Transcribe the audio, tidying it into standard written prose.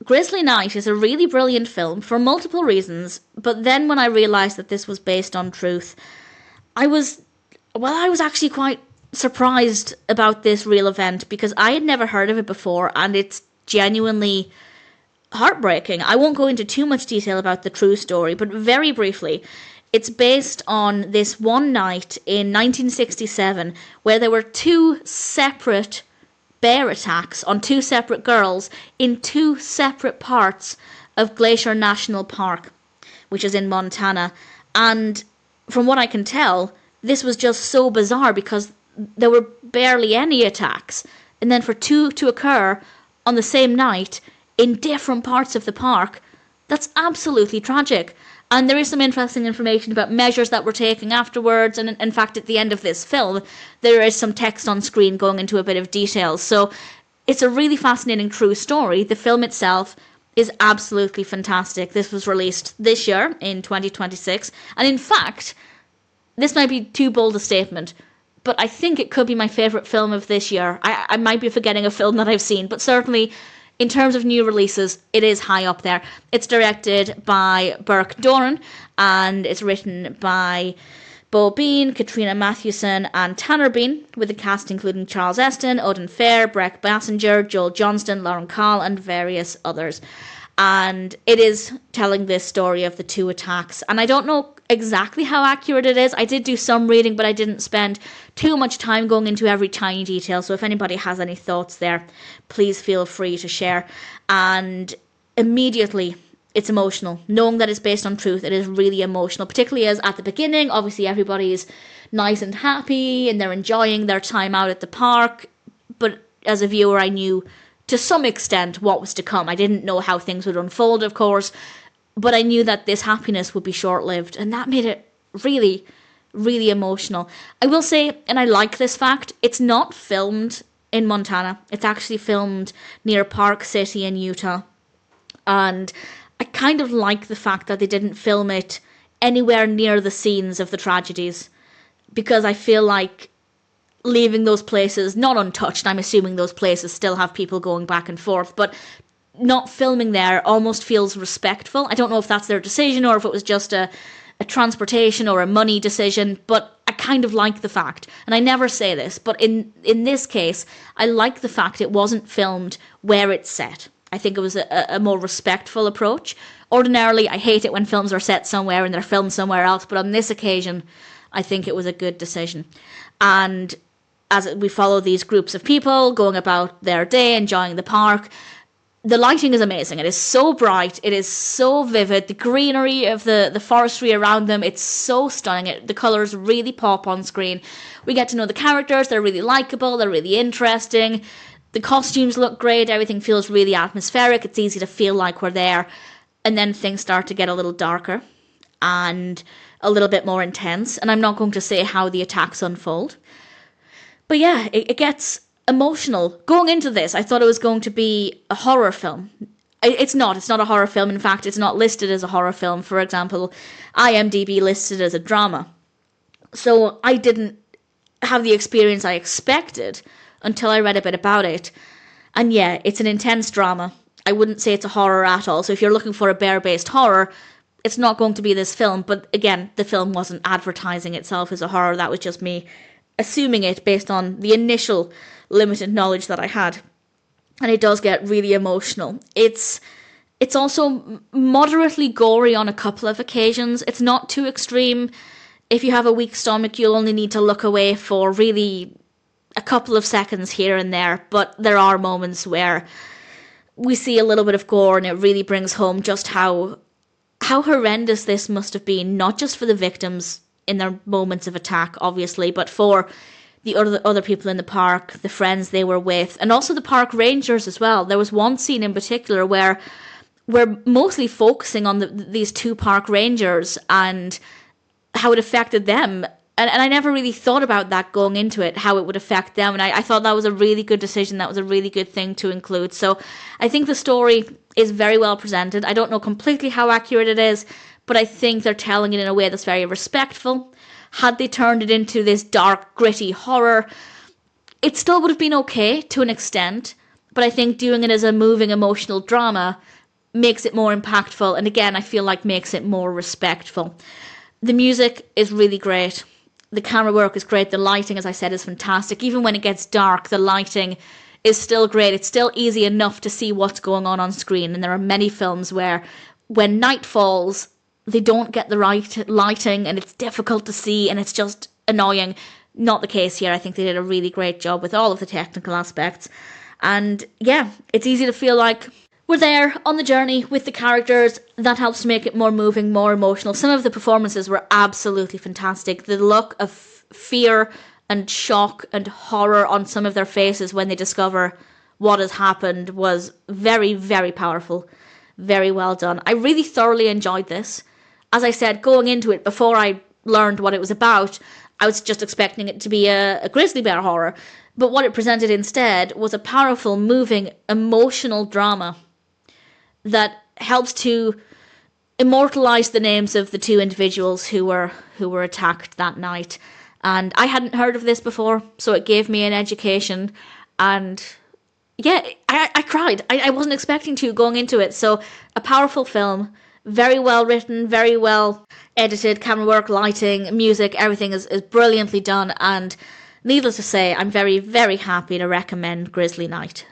Grizzly Night is a really brilliant film for multiple reasons, but then when I realised that this was based on truth, I was actually quite surprised about this real event because I had never heard of it before, and it's genuinely heartbreaking. I won't go into too much detail about the true story, but very briefly, it's based on this one night in 1967 where there were two separate bear attacks on two separate girls in two separate parts of Glacier National Park, which is in Montana. And from what I can tell, this was just so bizarre because there were barely any attacks. And then for two to occur on the same night in different parts of the park, that's absolutely tragic. And there is some interesting information about measures that were taken afterwards. And in fact, at the end of this film, there is some text on screen going into a bit of detail. So it's a really fascinating true story. The film itself is absolutely fantastic. This was released this year in 2026. And in fact, this might be too bold a statement, but I think it could be my favourite film of this year. I might be forgetting a film that I've seen, but certainly in terms of new releases, it is high up there. It's directed by Burke Doeren, and it's written by Bo Bean, Katrina Mathewson, and Tanner Bean, with the cast including Charles Esten, Oded Fehr, Brec Bassinger, Joel Johnstone, Lauren Call, and various others. And it is telling this story of the two attacks. And I don't know exactly how accurate it is. I did do some reading, but I didn't spend too much time going into every tiny detail. So if anybody has any thoughts there, please feel free to share. And immediately, it's emotional. Knowing that it's based on truth, it is really emotional. Particularly as at the beginning, obviously everybody's nice and happy and they're enjoying their time out at the park. But as a viewer, I knew to some extent what was to come. I didn't know how things would unfold, of course, but I knew that this happiness would be short-lived, and that made it really, really emotional. I will say, and I like this fact, it's not filmed in Montana. It's actually filmed near Park City in Utah, and I kind of like the fact that they didn't film it anywhere near the scenes of the tragedies, because I feel like leaving those places not untouched. I'm assuming those places still have people going back and forth, but not filming there almost feels respectful. I don't know if that's their decision or if it was just a transportation or a money decision, but I kind of like the fact, and I never say this, but in this case, I like the fact it wasn't filmed where it's set. I think it was a more respectful approach. Ordinarily, I hate it when films are set somewhere and they're filmed somewhere else, but on this occasion, I think it was a good decision. And as we follow these groups of people going about their day, enjoying the park, the lighting is amazing. It is so bright. It is so vivid. The greenery of the forestry around them, it's so stunning. The colours really pop on screen. We get to know the characters. They're really likeable. They're really interesting. The costumes look great. Everything feels really atmospheric. It's easy to feel like we're there. And then things start to get a little darker and a little bit more intense. And I'm not going to say how the attacks unfold. But yeah, it gets emotional. Going into this, I thought it was going to be a horror film. It's not. It's not a horror film. In fact, it's not listed as a horror film. For example, IMDb listed as a drama. So I didn't have the experience I expected until I read a bit about it. And yeah, it's an intense drama. I wouldn't say it's a horror at all. So if you're looking for a bear-based horror, it's not going to be this film. But again, the film wasn't advertising itself as a horror. That was just me assuming it based on the initial limited knowledge that I had. And it does get really emotional. It's also moderately gory on a couple of occasions. It's not too extreme. If you have a weak stomach, you'll only need to look away for really a couple of seconds here and there. But there are moments where we see a little bit of gore, and it really brings home just how horrendous this must have been, not just for the victims in their moments of attack, obviously, but for the other people in the park, the friends they were with, and also the park rangers as well. There was one scene in particular where we're mostly focusing on these two park rangers and how it affected them. And I never really thought about that going into it, how it would affect them. And I thought that was a really good decision. That was a really good thing to include. So I think the story is very well presented. I don't know completely how accurate it is, but I think they're telling it in a way that's very respectful. Had they turned it into this dark, gritty horror, it still would have been okay to an extent, but I think doing it as a moving emotional drama makes it more impactful, and again, I feel like makes it more respectful. The music is really great. The camera work is great. The lighting, as I said, is fantastic. Even when it gets dark, the lighting is still great. It's still easy enough to see what's going on screen. And there are many films where when night falls, they don't get the right lighting and it's difficult to see and it's just annoying. Not the case here. I think they did a really great job with all of the technical aspects. And yeah, it's easy to feel like we're there on the journey with the characters. That helps to make it more moving, more emotional. Some of the performances were absolutely fantastic. The look of fear and shock and horror on some of their faces when they discover what has happened was very, very powerful. Very well done. I really thoroughly enjoyed this. As I said, going into it, before I learned what it was about, I was just expecting it to be a grizzly bear horror. But what it presented instead was a powerful, moving, emotional drama that helps to immortalize the names of the two individuals who were attacked that night. And I hadn't heard of this before, so it gave me an education. And yeah, I cried. I wasn't expecting to going into it. So a powerful film, very well written, very well edited, camera work, lighting, music, everything is brilliantly done. And needless to say, I'm very, very happy to recommend Grizzly Night.